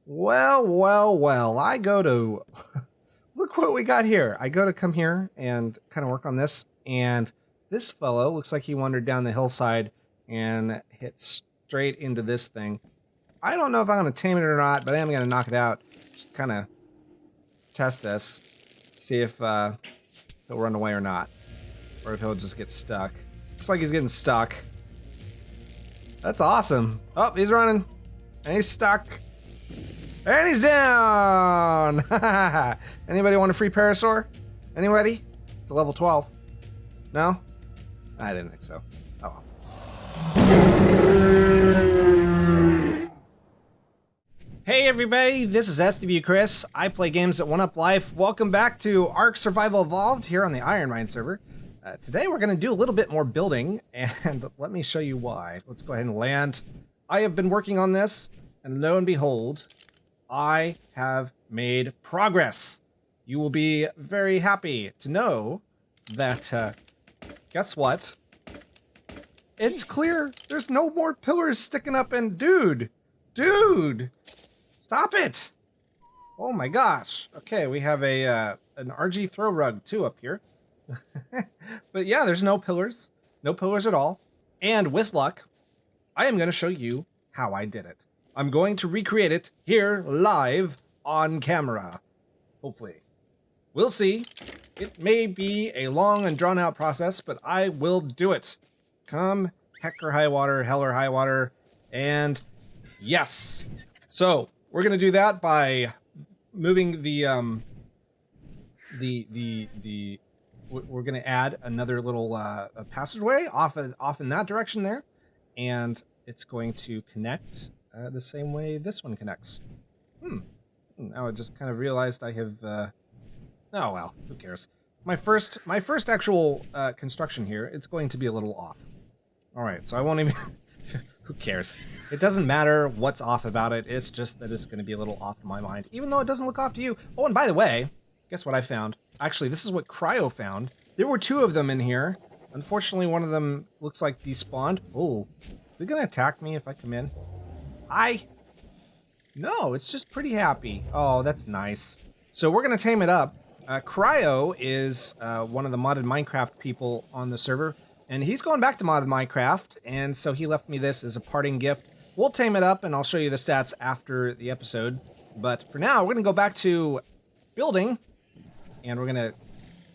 Well, well, well, I go to, look what we got here. I go to come here and kind of work on this, and this fellow looks like he wandered down the hillside and hit straight into this thing. I don't know if I'm going to tame it or not, but I am going to knock it out. Just kind of test this, see if he'll run away or not, or if he'll just get stuck. Looks like he's getting stuck. That's awesome. Oh, he's running, and he's stuck. And he's down! Anybody want a free parasaur? Anybody? It's a level 12. No? I didn't think so. Oh well. Hey everybody, this is SWChris. I play games that 1-up life. Welcome back to ARK Survival Evolved here on the IronMine server. Today we're going to do a little bit more building, and let me show you why. Let's go ahead and land. I have been working on this, and lo and behold, I have made progress. You will be very happy to know that, guess what? It's clear. There's no more pillars sticking up, and dude, stop it. Oh my gosh. Okay, we have an RG throw rug too up here. But yeah, there's no pillars at all. And with luck, I am going to show you how I did it. I'm going to recreate it here live on camera. Hopefully. We'll see. It may be a long and drawn out process, but I will do it. Come heck or high water, hell or high water, and yes. So we're gonna do that by moving we're gonna add another little passageway off in that direction there, and it's going to connect the same way this one connects. Now I just kind of realized I have, oh well, who cares? My first actual construction here, it's going to be a little off. Alright, so I won't even, who cares? It doesn't matter what's off about it, it's just that it's going to be a little off in my mind, even though it doesn't look off to you. Oh, and by the way, guess what I found? Actually, this is what Cryo found. There were two of them in here. Unfortunately, one of them looks like despawned. Oh, is it going to attack me if I come in? No, it's just pretty happy. Oh, that's nice. So we're going to tame it up. Cryo is one of the modded Minecraft people on the server, and he's going back to modded Minecraft, and so he left me this as a parting gift. We'll tame it up, and I'll show you the stats after the episode. But for now, we're going to go back to building, and we're going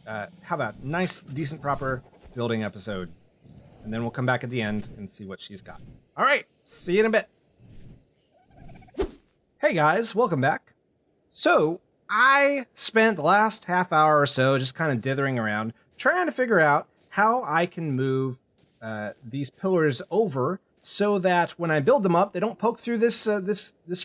to have a nice, decent, proper building episode. And then we'll come back at the end and see what she's got. All right, see you in a bit. Hey guys, welcome back. So, I spent the last half hour or so just kind of dithering around, trying to figure out how I can move these pillars over so that when I build them up, they don't poke through this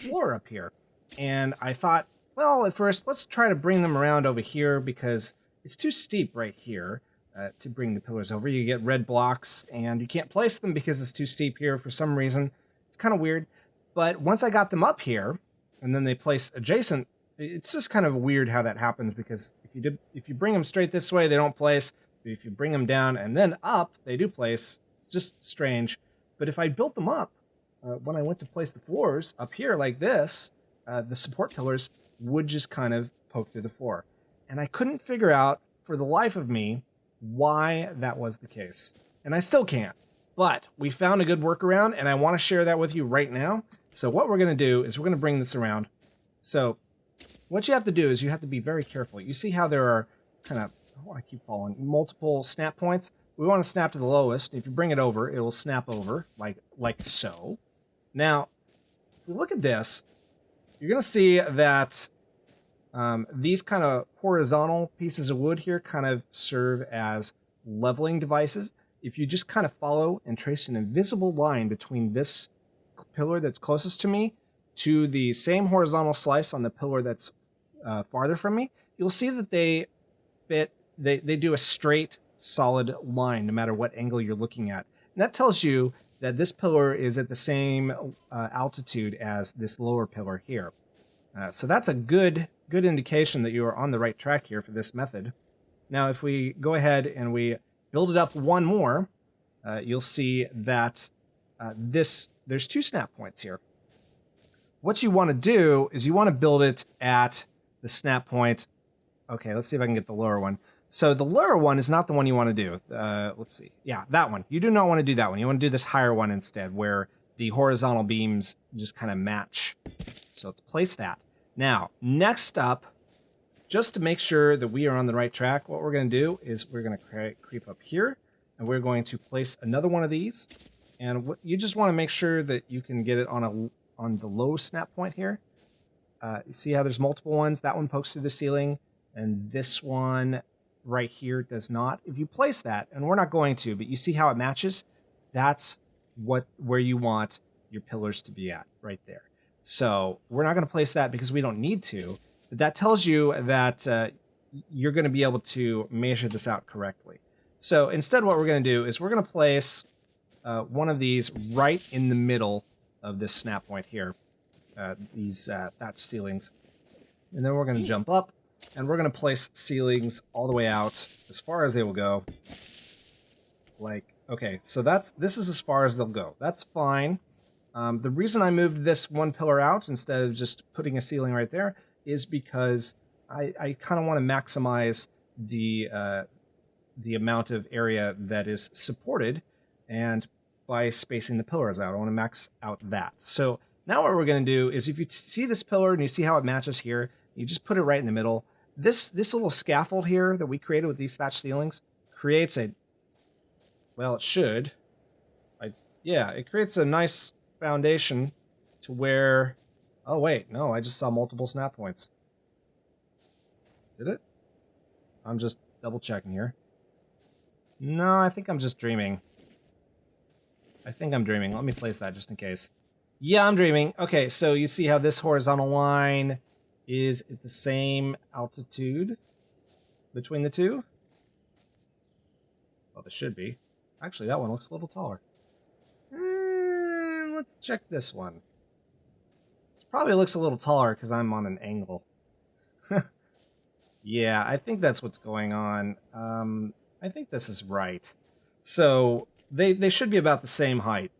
floor up here. And I thought, well, at first, let's try to bring them around over here because it's too steep right here to bring the pillars over. You get red blocks, and you can't place them because it's too steep here for some reason. It's kind of weird. But once I got them up here, and then they place adjacent, it's just kind of weird how that happens because if you bring them straight this way, they don't place. If you bring them down and then up, they do place. It's just strange. But if I built them up, when I went to place the floors up here like this, the support pillars would just kind of poke through the floor. And I couldn't figure out, for the life of me, why that was the case. And I still can't. But we found a good workaround, and I want to share that with you right now. So what we're going to do is we're going to bring this around. So what you have to do is you have to be very careful. You see how there are kind of, oh, I keep falling, multiple snap points? We want to snap to the lowest. If you bring it over, it will snap over, like so. Now, if we look at this, you're going to see that these kind of horizontal pieces of wood here kind of serve as leveling devices. If you just kind of follow and trace an invisible line between this pillar that's closest to me to the same horizontal slice on the pillar that's farther from me, you'll see that they fit, they do a straight, solid line no matter what angle you're looking at. And that tells you that this pillar is at the same altitude as this lower pillar here. So that's a good indication that you are on the right track here for this method. Now, if we go ahead and we build it up one more, you'll see that there's two snap points here. what you want to do is you want to build it at the snap point. Okay, let's see if I can get the lower one. So the lower one is not the one you want to do. Let's see. Yeah, that one. You do not want to do that one. You want to do this higher one instead, where the horizontal beams just kind of match. So let's place that. Now, next up, just to make sure that we are on the right track, what we're going to do is we're going to creep up here, and we're going to place another one of these. And you just want to make sure that you can get it on the low snap point here. You see how there's multiple ones? That one pokes through the ceiling, and this one right here does not. If you place that, and we're not going to, but you see how it matches? That's where you want your pillars to be at, right there. So we're not going to place that because we don't need to, but that tells you that you're going to be able to measure this out correctly. So instead what we're going to do is we're going to place one of these right in the middle of this snap point here, these thatch ceilings. And then we're going to jump up, and we're going to place ceilings all the way out as far as they will go. Like, okay, so this is as far as they'll go. That's fine. The reason I moved this one pillar out instead of just putting a ceiling right there is because I kind of want to maximize the amount of area that is supported, and by spacing the pillars out, I want to max out that. So now what we're going to do is, if you see this pillar and you see how it matches here, you just put it right in the middle. This little scaffold here that we created with these thatch ceilings creates a, well, it should. Yeah, it creates a nice foundation to where, oh wait, no, I just saw multiple snap points. Did it? I'm just double checking here. No, I think I'm just dreaming. I think I'm dreaming. Let me place that just in case. Yeah, I'm dreaming. Okay, so you see how this horizontal line is at the same altitude between the two? Well, it should be. Actually, that one looks a little taller. Let's check this one. It probably looks a little taller because I'm on an angle. Yeah, I think that's what's going on. I think this is right. So they should be about the same height.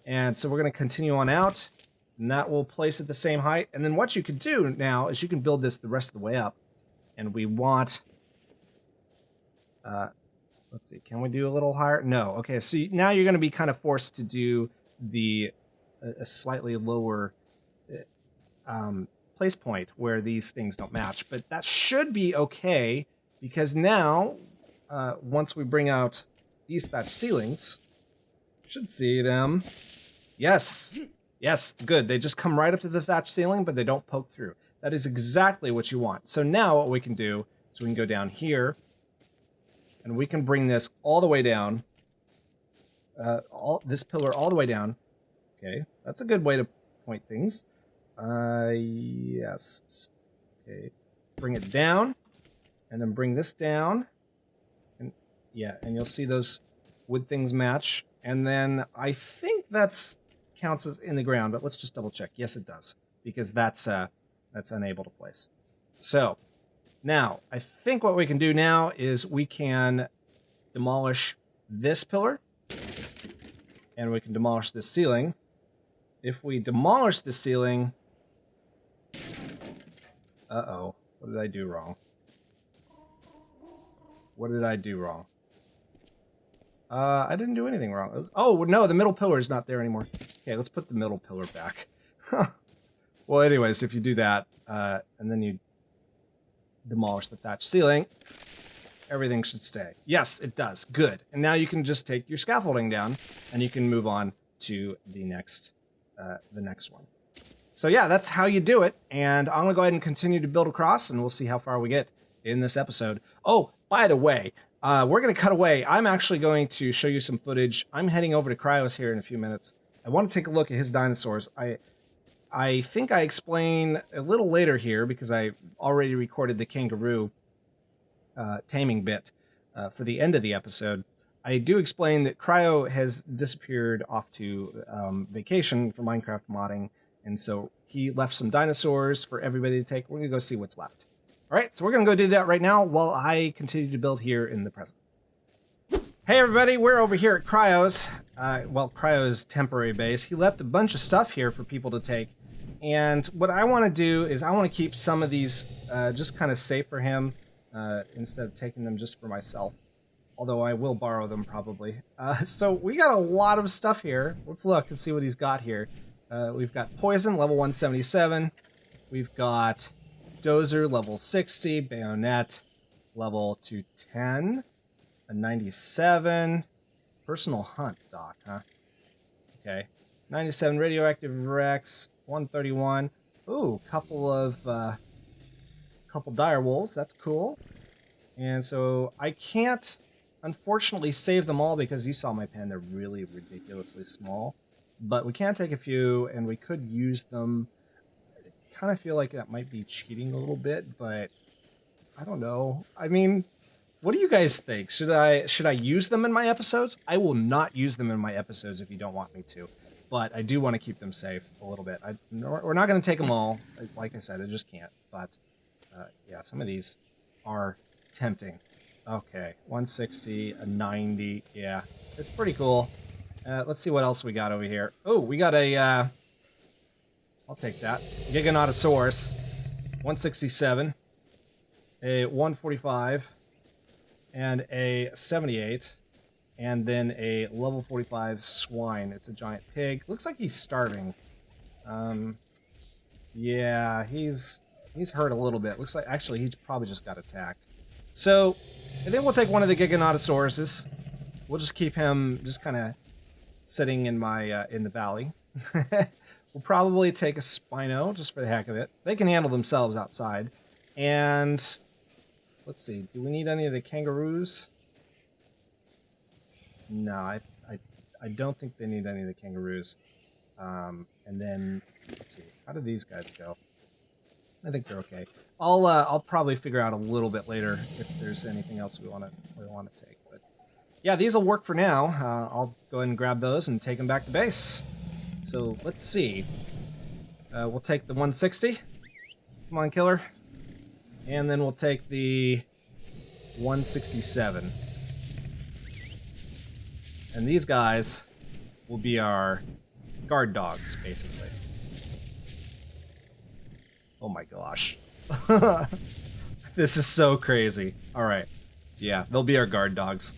And so we're going to continue on out, and that will place at the same height. And then what you can do now is you can build this the rest of the way up. And we want... let's see, can we do a little higher? No. Okay, so now you're going to be kind of forced to do a slightly lower place point where these things don't match. But that should be okay, because now, once we bring out these thatch ceilings, you should see them. Yes, yes, good. They just come right up to the thatch ceiling, but they don't poke through. That is exactly what you want. So now what we can do is we can go down here, and we can bring this all the way down, this pillar all the way down. Okay, that's a good way to point things. Yes. Okay, bring it down, and then bring this down. And yeah, and you'll see those wood things match. And then I think that's counts as in the ground, but let's just double check. Yes, it does, because that's unable to place. So now I think what we can do now is we can demolish this pillar, and we can demolish this ceiling. If we demolish the ceiling, uh-oh, what did I do wrong? What did I do wrong? I didn't do anything wrong. Oh, no, the middle pillar is not there anymore. Okay, let's put the middle pillar back. Well, anyways, if you do that, and then you demolish the thatch ceiling, everything should stay. Yes, it does. Good. And now you can just take your scaffolding down, and you can move on to the next one. So yeah, that's how you do it. And I'm going to go ahead and continue to build across, and we'll see how far we get in this episode. Oh, by the way, we're going to cut away. I'm actually going to show you some footage. I'm heading over to Cryo's here in a few minutes. I want to take a look at his dinosaurs. I think I explain a little later here, because I already recorded the kangaroo taming bit for the end of the episode. I do explain that Cryo has disappeared off to vacation for Minecraft modding, and so he left some dinosaurs for everybody to take. We're going to go see what's left. All right, so we're going to go do that right now while I continue to build here in the present. Hey everybody, we're over here at Cryo's, Cryo's temporary base. He left a bunch of stuff here for people to take, And what I want to do is I want to keep some of these just kind of safe for him instead of taking them just for myself. Although I will borrow them probably. So we got a lot of stuff here. Let's look and see what he's got here. We've got Poison, level 177. We've got Dozer, level 60. Bayonet, level 210. A 97. Personal Hunt, Doc, huh? Okay. 97 Radioactive Rex, 131. Ooh, couple dire wolves. That's cool. And so I can't, unfortunately, save them all because you saw my pen. They're really ridiculously small. But we can take a few, and we could use them. I kind of feel like that might be cheating a little bit, but I don't know. I mean, what do you guys think? Should I use them in my episodes? I will not use them in my episodes if you don't want me to. But I do want to keep them safe a little bit. We're not going to take them all. Like I said, I just can't. But yeah, some of these are tempting. Okay, 160, a 90. Yeah, it's pretty cool. Let's see what else we got over here. Oh, we got a... I'll take that. Giganotosaurus, 167. A 145. And a 78. And then a level 45 swine. It's a giant pig. Looks like he's starving. Yeah, he's hurt a little bit. Looks like actually he probably just got attacked. So I think we'll take one of the Giganotosauruses. We'll just keep him just kind of sitting in my in the valley. We'll probably take a Spino just for the heck of it. They can handle themselves outside. And let's see. Do we need any of the kangaroos? No, I don't think they need any of the kangaroos. And then let's see. How do these guys go? I think they're okay. I'll probably figure out a little bit later if there's anything else we want to take. But yeah, these will work for now. I'll go ahead and grab those and take them back to base. So let's see. We'll take the 160. Come on, killer. And then we'll take the 167. And these guys will be our guard dogs, basically. Oh my gosh. This is so crazy. All right. Yeah, they'll be our guard dogs.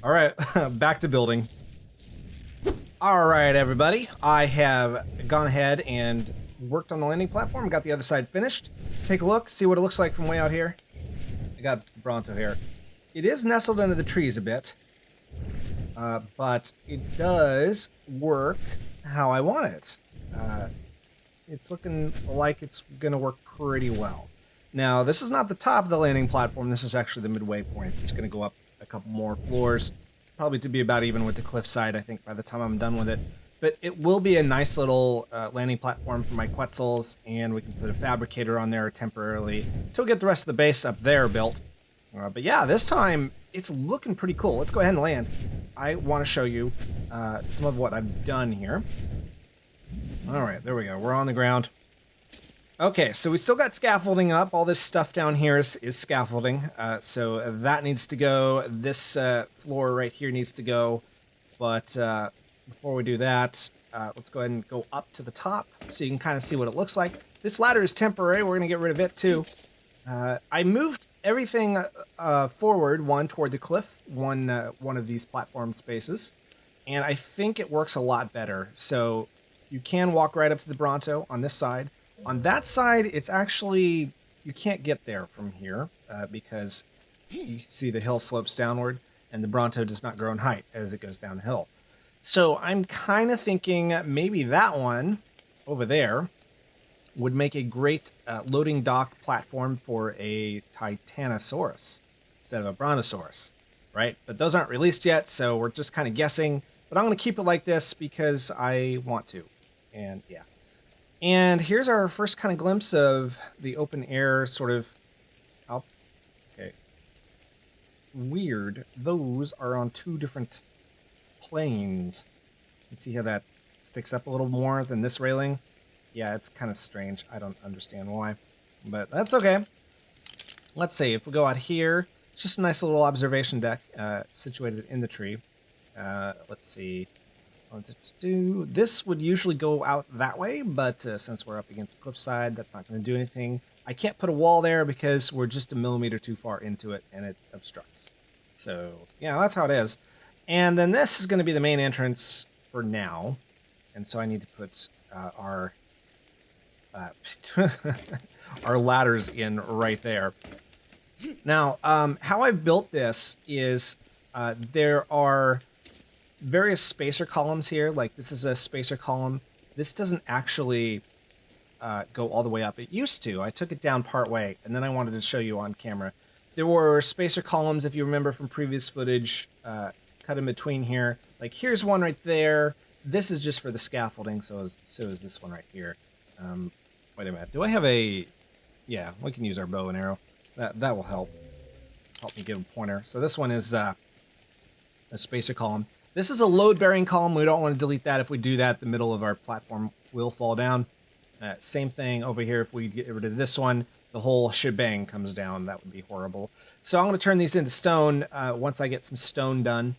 All right, back to building. All right, everybody. I have gone ahead and worked on the landing platform. Got the other side finished. Let's take a look, see what it looks like from way out here. I got Bronto here. It is nestled under the trees a bit, but it does work how I want it. It's looking like it's going to work pretty well. Now, this is not the top of the landing platform. This is actually the midway point. It's going to go up a couple more floors, probably to be about even with the cliffside, I think, by the time I'm done with it. But it will be a nice little landing platform for my Quetzals, and we can put a fabricator on there temporarily until we get the rest of the base up there built. But yeah, this time, it's looking pretty cool. Let's go ahead and land. I want to show you some of what I've done here. All right, there we go. We're on the ground. Okay, so we still got scaffolding up. All this stuff down here is scaffolding. So that needs to go. This floor right here needs to go. But before we do that, let's go ahead and go up to the top so you can kind of see what it looks like. This ladder is temporary. We're going to get rid of it too. I moved everything forward, one toward the cliff, one of these platform spaces. And I think it works a lot better. So you can walk right up to the Bronto on this side. On that side, it's actually, you can't get there from here because you see the hill slopes downward and the Bronto does not grow in height as it goes downhill. So I'm kind of thinking maybe that one over there would make a great loading dock platform for a Titanosaurus instead of a Brontosaurus, right? But those aren't released yet, so we're just kind of guessing. But I'm going to keep it like this because I want to. And yeah. And here's our first kind of glimpse of the open air sort of... Oh, okay. Weird. Those are on two different planes. You see how that sticks up a little more than this railing? Yeah, it's kind of strange. I don't understand why. But that's okay. Let's see. If we go out here, it's just a nice little observation deck situated in the tree. Let's see. This would usually go out that way, but since we're up against the cliffside, that's not going to do anything. I can't put a wall there because we're just a millimeter too far into it and it obstructs. So, yeah, that's how it is. And then this is going to be the main entrance for now. And so I need to put our our ladders in right there. Now, how I've built this is there are various spacer columns here. Like this is a spacer column. This doesn't actually go all the way up. It used to. I took it down part way, and then I wanted to show you on camera. There were spacer columns, if you remember from previous footage, cut in between here. Like here's one right there. This is just for the scaffolding, so is this one right here. Wait a minute. Do I have a... Yeah, we can use our bow and arrow. That will help me give a pointer. So this one is a spacer column. This is a load-bearing column. We don't want to delete that. If we do that, the middle of our platform will fall down. Same thing over here. If we get rid of this one, the whole shebang comes down. That would be horrible. So I'm going to turn these into stone once I get some stone done.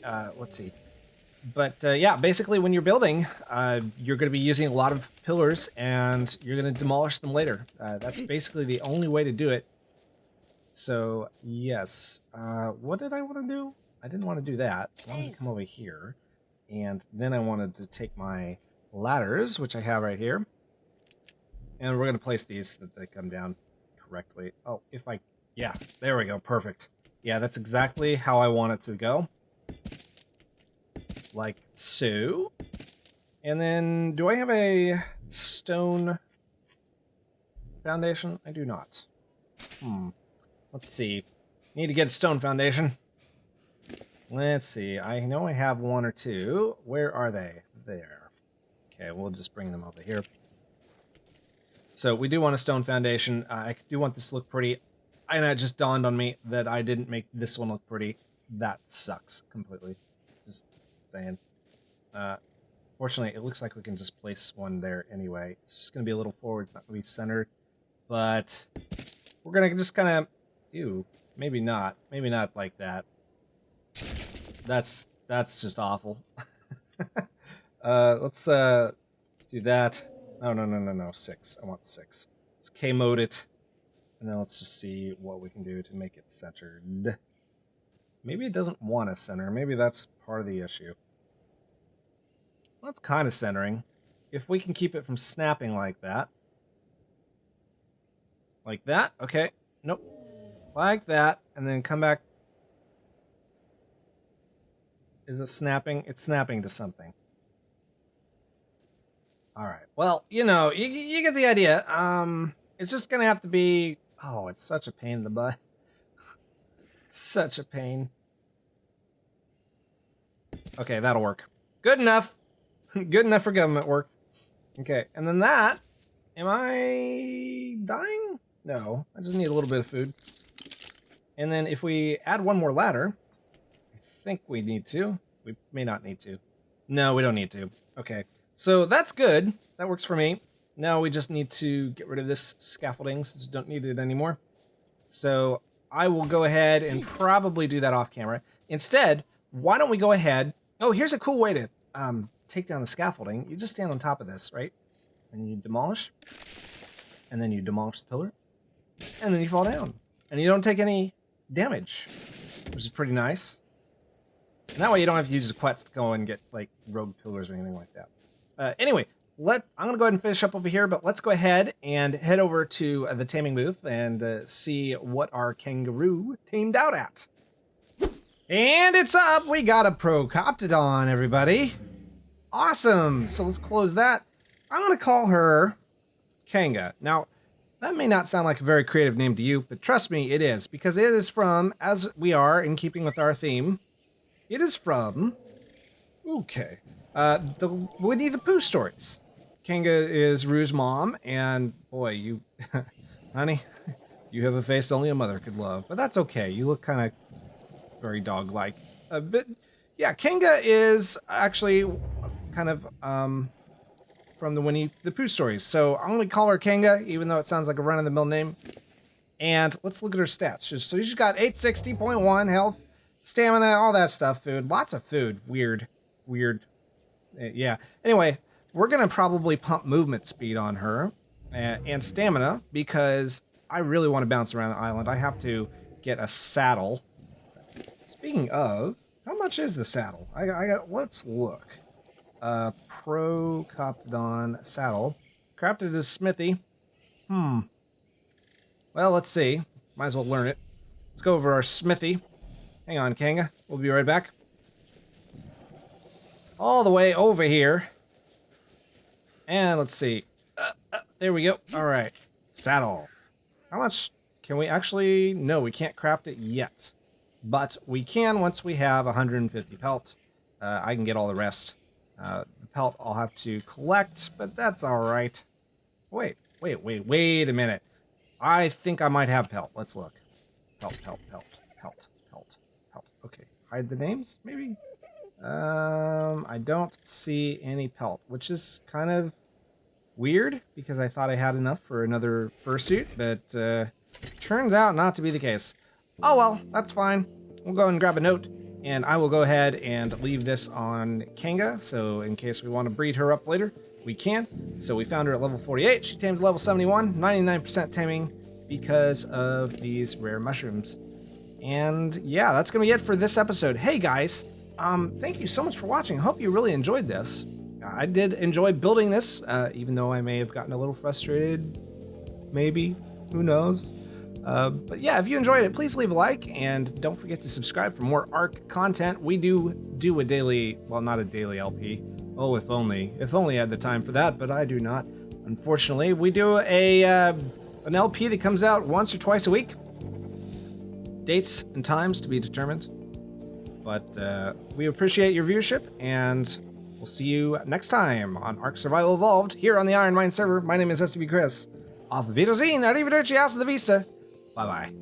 Let's see. But yeah, basically when you're building, you're going to be using a lot of pillars, and you're going to demolish them later. That's basically the only way to do it. So, yes. What did I want to do? I didn't want to do that. I wanted to come over here. And then I wanted to take my ladders, which I have right here. And we're going to place these so that they come down correctly. Oh, if I... Yeah, there we go. Perfect. Yeah, that's exactly how I want it to go. Like so. And then, do I have a stone foundation? I do not. Let's see. Need to get a stone foundation. Let's see. I know I have one or two. Where are they? There. Okay, we'll just bring them over here. So we do want a stone foundation. I do want this to look pretty. And it just dawned on me that I didn't make this one look pretty. That sucks completely. Just saying. Fortunately, it looks like we can just place one there anyway. It's just going to be a little forward. It's not going to be centered. But we're going to just kind of... Ew. Maybe not. Maybe not like that. That's just awful. Let's do that. No. 6. I want 6. Let's K-mode it. And then let's just see what we can do to make it centered. Maybe it doesn't want to center. Maybe that's part of the issue. Well, it's kind of centering. If we can keep it from snapping like that. Like that? Okay. Nope. Like that. And then come back. Is it snapping? It's snapping to something. Alright. Well, you know, you get the idea. It's just going to have to be... Oh, it's such a pain in the butt. Such a pain. Okay, that'll work. Good enough. Good enough for government work. Okay, and then that... Am I dying? No, I just need a little bit of food. And then if we add one more ladder... I think we need to. We may not need to. No, we don't need to. Okay, so that's good. That works for me. Now we just need to get rid of this scaffolding since we don't need it anymore. So I will go ahead and probably do that off camera. Instead, why don't we go ahead... Oh, here's a cool way to take down the scaffolding. You just stand on top of this, right? And you demolish. And then you demolish the pillar. And then you fall down. And you don't take any damage, which is pretty nice. And that way you don't have to use the quets to go and get like rogue pillars or anything like that. Anyway, I'm going to go ahead and finish up over here, but let's go ahead and head over to the taming booth and see what our kangaroo tamed out at. And it's up! We got a Procoptodon, everybody. Awesome! So let's close that. I'm going to call her Kanga. Now, that may not sound like a very creative name to you, but trust me, it is. Because it is from, as we are in keeping with our theme, it is from, okay, the Winnie the Pooh stories. Kanga is Rue's mom, and boy, you, honey, you have a face only a mother could love. But that's okay, you look kind of very dog-like. But yeah, Kanga is actually kind of from the Winnie the Pooh stories. So I'm going to call her Kanga, even though it sounds like a run-of-the-mill name. And let's look at her stats. So she's got 860.1 health, stamina, all that stuff, food. Lots of food. Weird. Yeah. Anyway, we're going to probably pump movement speed on her and stamina because I really want to bounce around the island. I have to get a saddle. Speaking of, how much is the saddle? I got, let's look. Pro Coptodon saddle. Crafted as smithy. Well, let's see. Might as well learn it. Let's go over our smithy. Hang on, Kanga. We'll be right back. All the way over here. And let's see. There we go. All right. Saddle. How much can we actually... No, we can't craft it yet. But we can once we have 150 pelt. I can get all the rest. The pelt I'll have to collect, but that's all right. Wait a minute. I think I might have pelt. Let's look. Pelt. Okay, hide the names, maybe? I don't see any pelt, which is kind of weird, because I thought I had enough for another fursuit, but turns out not to be the case. Oh well, that's fine. We'll go and grab a note, and I will go ahead and leave this on Kanga, so in case we want to breed her up later, we can. So we found her at level 48. She tamed level 71, 99% taming because of these rare mushrooms. And yeah, that's gonna be it for this episode. Hey guys, thank you so much for watching. I hope you really enjoyed this. I did enjoy building this, even though I may have gotten a little frustrated. Maybe, who knows? But yeah, if you enjoyed it, please leave a like, and don't forget to subscribe for more ARK content. We do a daily, well, not a daily LP. Oh, if only I had the time for that, but I do not. Unfortunately, we do an LP that comes out once or twice a week. Dates and times to be determined. But we appreciate your viewership, and we'll see you next time on ARK Survival Evolved here on the IronMine server. My name is S2E21. Auf Wiedersehen, arrivederci, hasta la vista. Bye-bye.